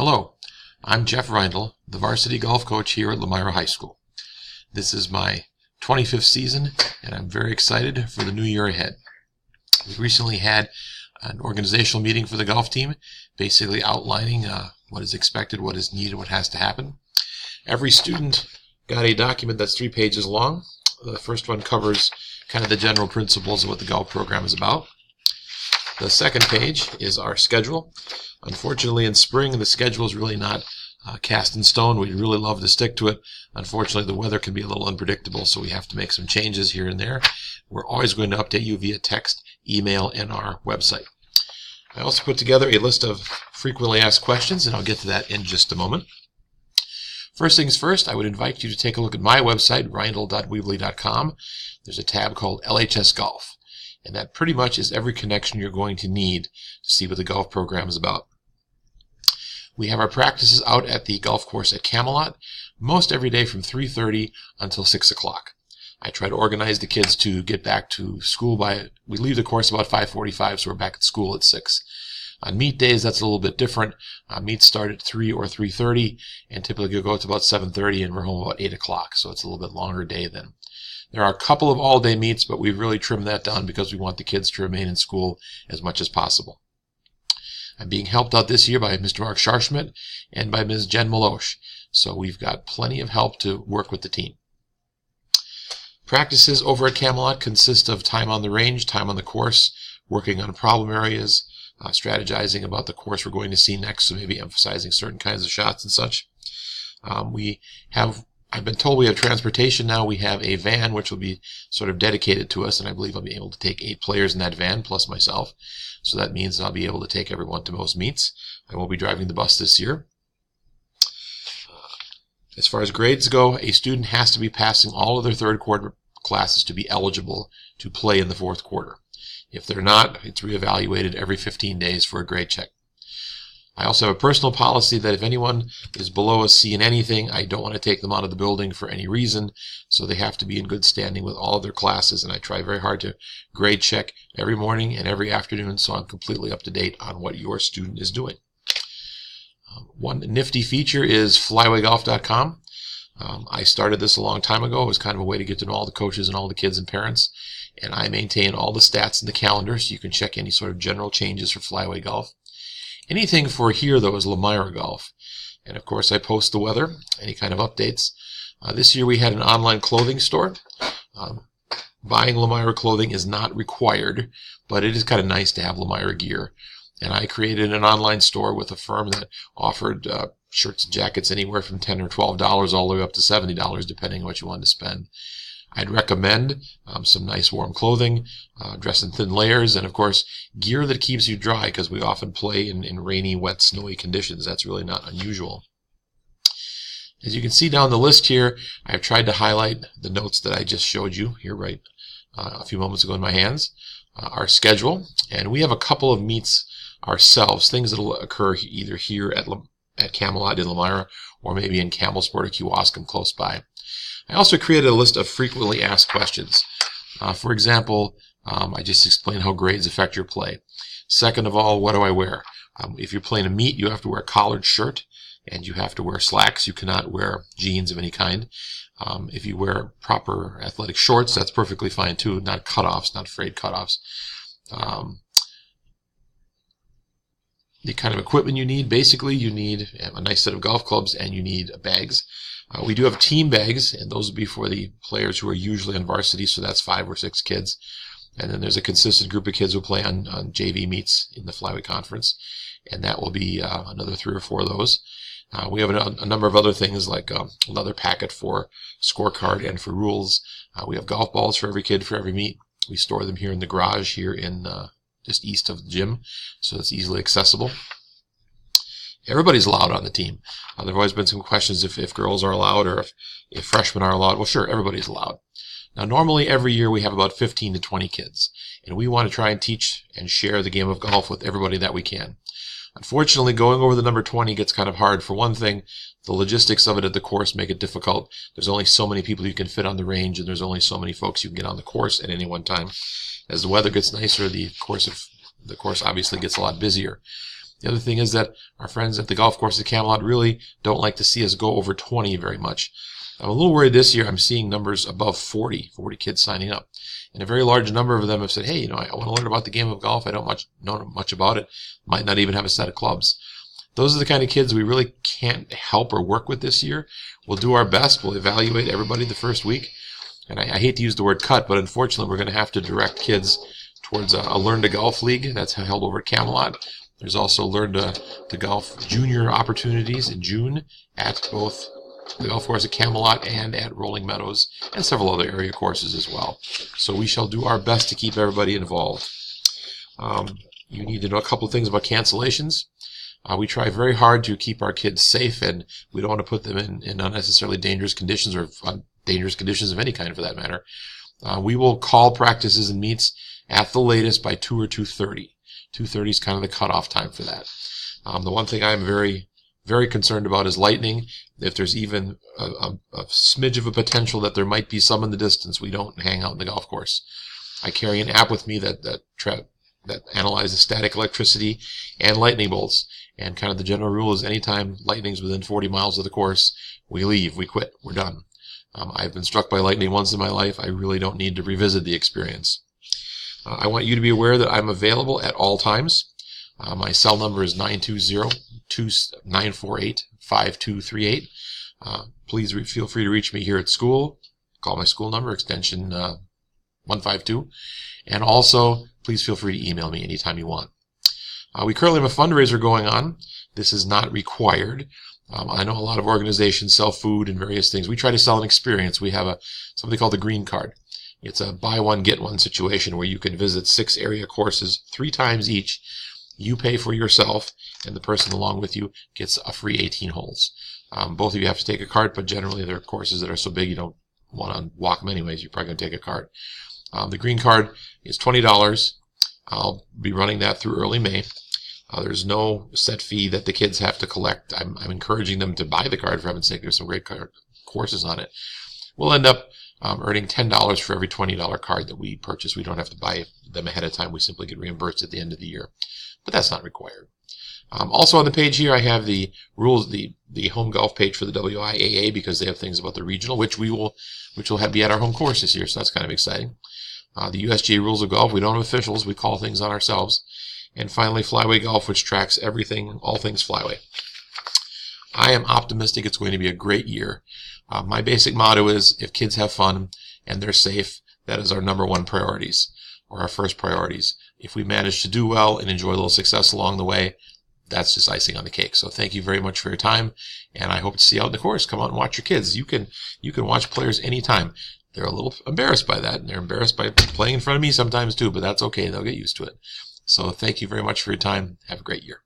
Hello, I'm Jeff Reindl, the varsity golf coach here at Lemira High School. This is my 25th season, and I'm very excited for the new year ahead. We recently had an organizational meeting for the golf team, basically outlining what is expected, what is needed, what has to happen. Every student got a document that's 3 pages long. The first one covers kind of the general principles of what the golf program is about. The second page is our schedule. Unfortunately, in spring, the schedule is really not cast in stone. We'd really love to stick to it. Unfortunately, the weather can be a little unpredictable, so we have to make some changes here and there. We're always going to update you via text, email, and our website. I also put together a list of frequently asked questions, and I'll get to that in just a moment. First things first, I would invite you to take a look at my website, reindl.weebly.com. There's a tab called LHS Golf. And that pretty much is every connection you're going to need to see what the golf program is about. We have our practices out at the golf course at Camelot, most every day from 3:30 until 6 o'clock. I try to organize the kids to get back to school we leave the course about 5:45, so we're back at school at 6. On meet days, that's a little bit different. Meets start at 3 or 3:30, and typically go to about 7:30, and we're home about 8 o'clock, so it's a little bit longer day then. There are a couple of all-day meets, but we've really trimmed that down because we want the kids to remain in school as much as possible. I'm being helped out this year by Mr. Mark Scharschmidt and by Ms. Jen Malosh, so we've got plenty of help to work with the team. Practices over at Camelot consist of time on the range, time on the course, working on problem areas, strategizing about the course we're going to see next, so maybe emphasizing certain kinds of shots and such. I've been told we have transportation now. We have a van which will be sort of dedicated to us, and I believe I'll be able to take 8 players in that van, plus myself. So that means I'll be able to take everyone to most meets. I won't be driving the bus this year. As far as grades go, a student has to be passing all of their third quarter classes to be eligible to play in the fourth quarter. If they're not, it's reevaluated every 15 days for a grade check. I also have a personal policy that if anyone is below a C in anything, I don't want to take them out of the building for any reason, so they have to be in good standing with all of their classes, and I try very hard to grade check every morning and every afternoon so I'm completely up to date on what your student is doing. One nifty feature is flywaygolf.com. I started this a long time ago. It was kind of a way to get to know all the coaches and all the kids and parents, and I maintain all the stats in the calendar so you can check any sort of general changes for Flyway Golf. Anything for here, though, is Lemira Golf. And, of course, I post the weather, any kind of updates. This year we had an online clothing store. Buying Lemira clothing is not required, but it is kind of nice to have Lemira gear. And I created an online store with a firm that offered shirts and jackets anywhere from $10 or $12 all the way up to $70, depending on what you wanted to spend. I'd recommend some nice warm clothing, dress in thin layers, and of course gear that keeps you dry, because we often play in rainy, wet, snowy conditions. That's really not unusual. As you can see down the list here, I've tried to highlight the notes that I just showed you here right a few moments ago in my hands. Our schedule, and we have a couple of meets ourselves, things that will occur either here at Camelot in Lemira or maybe in Campbellsport or Kewaskum close by. I also created a list of frequently asked questions. For example, I just explained how grades affect your play. Second of all, what do I wear? If you're playing a meet, you have to wear a collared shirt and you have to wear slacks. You cannot wear jeans of any kind. If you wear proper athletic shorts, that's perfectly fine too. Not cutoffs, not frayed cutoffs. The kind of equipment you need, basically you need a nice set of golf clubs and you need bags. We do have team bags, and those will be for the players who are usually on varsity, so that's 5 or 6 kids. And then there's a consistent group of kids who play on JV meets in the Flyway Conference, and that will be another 3 or 4 of those. We have a number of other things like another packet for scorecard and for rules. We have golf balls for every kid for every meet. We store them here in the garage here in just east of the gym, so it's easily accessible. Everybody's allowed on the team. There have always been some questions if girls are allowed or if freshmen are allowed. Well, sure, everybody's allowed. Now, normally every year we have about 15 to 20 kids, and we want to try and teach and share the game of golf with everybody that we can. Unfortunately, going over the number 20 gets kind of hard. For one thing, the logistics of it at the course make it difficult. There's only so many people you can fit on the range, and there's only so many folks you can get on the course at any one time. As the weather gets nicer, the course obviously gets a lot busier. The other thing is that our friends at the golf course at Camelot really don't like to see us go over 20 very much. I'm a little worried this year. I'm seeing numbers above 40 kids signing up. And a very large number of them have said, hey, I want to learn about the game of golf. I don't know much about it. Might not even have a set of clubs. Those are the kind of kids we really can't help or work with this year. We'll do our best. We'll evaluate everybody the first week. And I hate to use the word cut, but unfortunately we're going to have to direct kids towards a Learn to Golf League that's held over at Camelot. There's also Learn to Golf Junior opportunities in June at both the golf course at Camelot and at Rolling Meadows, and several other area courses as well. So we shall do our best to keep everybody involved. You need to know a couple of things about cancellations. We try very hard to keep our kids safe, and we don't want to put them in unnecessarily dangerous conditions, or dangerous conditions of any kind for that matter. We will call practices and meets at the latest by 2 or 2:30. 2:30 is kind of the cutoff time for that. The one thing I'm very concerned about is lightning. If there's even a smidge of a potential that there might be some in the distance, we don't hang out in the golf course. I carry an app with me that analyzes static electricity and lightning bolts. And kind of the general rule is anytime lightning's within 40 miles of the course, we leave, we quit, we're done. I've been struck by lightning once in my life. I really don't need to revisit the experience. I want you to be aware that I'm available at all times. My cell number is 920-948-5238. Please feel free to reach me here at school. Call my school number, extension 152. And also, please feel free to email me anytime you want. We currently have a fundraiser going on. This is not required. I know a lot of organizations sell food and various things. We try to sell an experience. We have something called the Green Card. It's a buy one, get one situation where you can visit 6 area courses 3 times each. You pay for yourself, and the person along with you gets a free 18 holes. Both of you have to take a cart, but generally there are courses that are so big you don't want to walk them anyways. You're probably going to take a cart. The Green Card is $20. I'll be running that through early May. There's no set fee that the kids have to collect. I'm encouraging them to buy the card, for heaven's sake. There's some great courses on it. We'll end up earning $10 for every $20 card that we purchase. We don't have to buy them ahead of time. We simply get reimbursed at the end of the year. But that's not required. Also on the page here, I have the rules, the home golf page for the WIAA, because they have things about the regional, which will be at our home course this year. So that's kind of exciting. The USGA rules of golf. We don't have officials. We call things on ourselves. And finally, Flyway Golf, which tracks everything, all things Flyway. I am optimistic it's going to be a great year. My basic motto is, if kids have fun and they're safe, that is our #1 priorities, or our first priorities. If we manage to do well and enjoy a little success along the way, that's just icing on the cake. So thank you very much for your time, and I hope to see you out in the course. Come out and watch your kids. You can watch players anytime. They're a little embarrassed by that, and they're embarrassed by playing in front of me sometimes too, but that's okay. They'll get used to it. So thank you very much for your time. Have a great year.